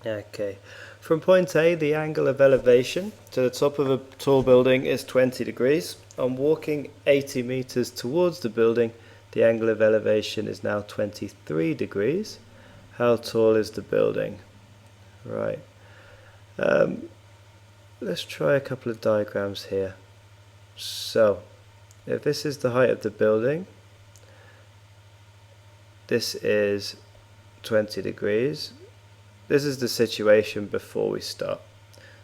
Okay, from point A, the angle of elevation to the top of a tall building is 20 degrees. On walking 80 meters towards the building, the angle of elevation is now 23 degrees. How tall is the building? Right. Let's try a couple of diagrams here. So, if this is the height of the building, this is 20 degrees. This is the situation before we start.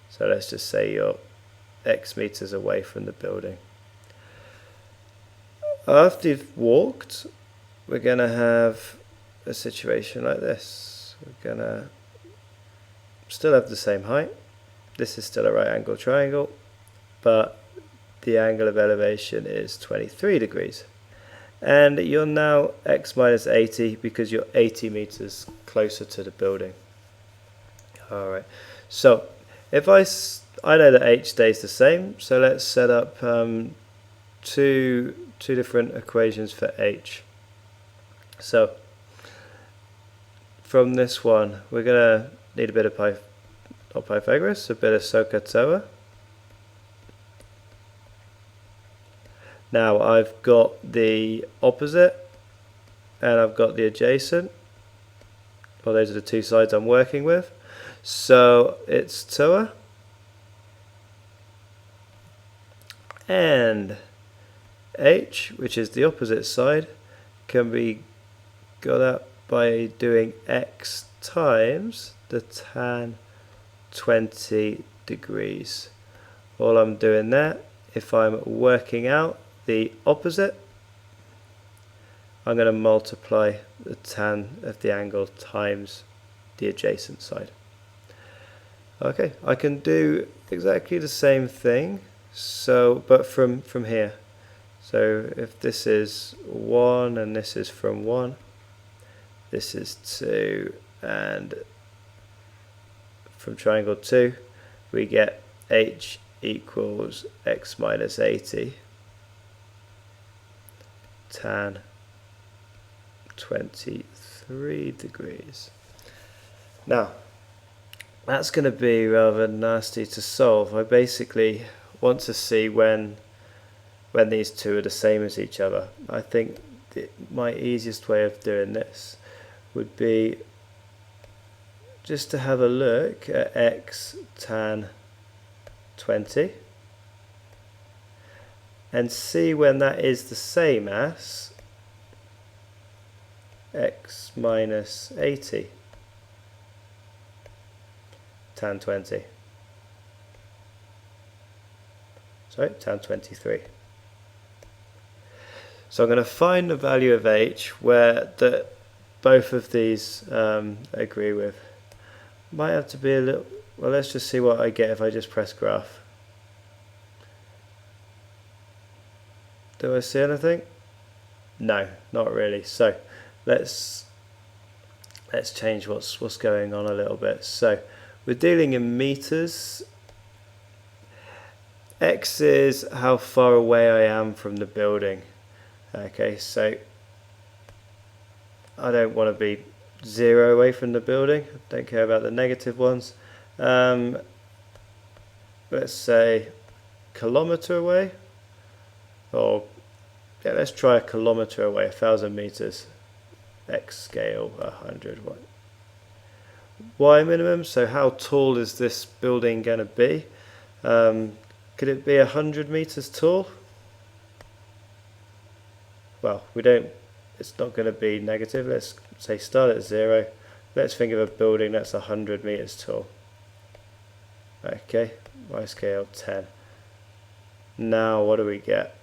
So let's just say you're X meters away from the building. After you've walked, we're going to have a situation like this. We're going to still have the same height. This is still a right angle triangle, but the angle of elevation is 23 degrees. And you're now X minus 80 because you're 80 meters closer to the building. Alright, so if I know that H stays the same, so let's set up two different equations for H. So from this one, we're going to need a bit of Pythagoras, a bit of SOHCAHTOA. Now I've got the opposite and I've got the adjacent. Well, those are the two sides I'm working with. So it's TOA and H, which is the opposite side, can be got out by doing X times the tan 20 degrees. All I'm doing there, if I'm working out the opposite, I'm going to multiply the tan of the angle times the adjacent side. Okay, I can do exactly the same thing, but from here. So if this is 1 and this is from 1, this is 2, and from triangle 2 we get H equals X minus 80 tan 23 degrees. Now that's going to be rather nasty to solve. I basically want to see when these two are the same as each other. I think my easiest way of doing this would be just to have a look at X tan 20 and see when that is the same as X minus 80 tan 20. Sorry, tan 23. So I'm going to find the value of H where both of these agree with. Might have to be a little, well, let's just see what I get if I just press graph. Do I see anything? No, not really. So let's change what's going on a little bit. So we're dealing in meters. X is how far away I am from the building. Okay, so I don't want to be 0 away from the building. I don't care about the negative ones. Let's say kilometer away, or yeah, let's try a kilometer away, 1,000 meters. X scale 100. Y minimum. So how tall is this building going to be? Could it be 100 meters tall? Well, we don't. It's not going to be negative. Let's say start at 0. Let's think of a building that's 100 meters tall. Okay, Y scale 10. Now what do we get?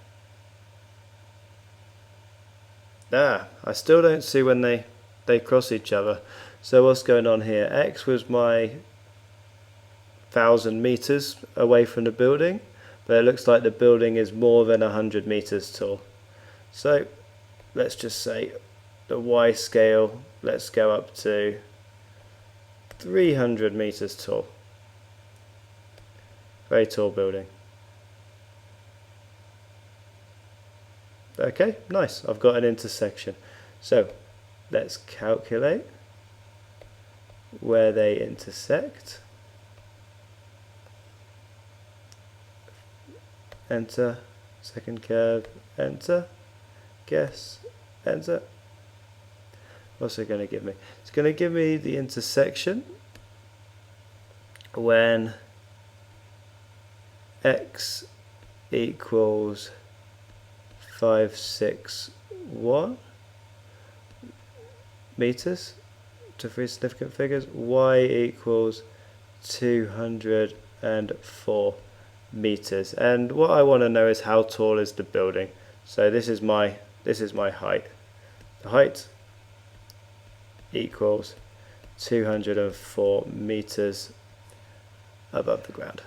I still don't see when they cross each other. So what's going on here? X was my 1,000 meters away from the building, but it looks like the building is more than 100 meters tall. So let's just say the Y scale, let's go up to 300 meters tall. Very tall building. Okay, nice. I've got an intersection. So let's calculate where they intersect. Enter, second curve, enter, guess, enter. What's it going to give me? It's going to give me the intersection when x equals 561 meters to three significant figures, y equals 204 meters, and what I want to know is how tall is the building. So this is my height. The height equals 204 meters above the ground.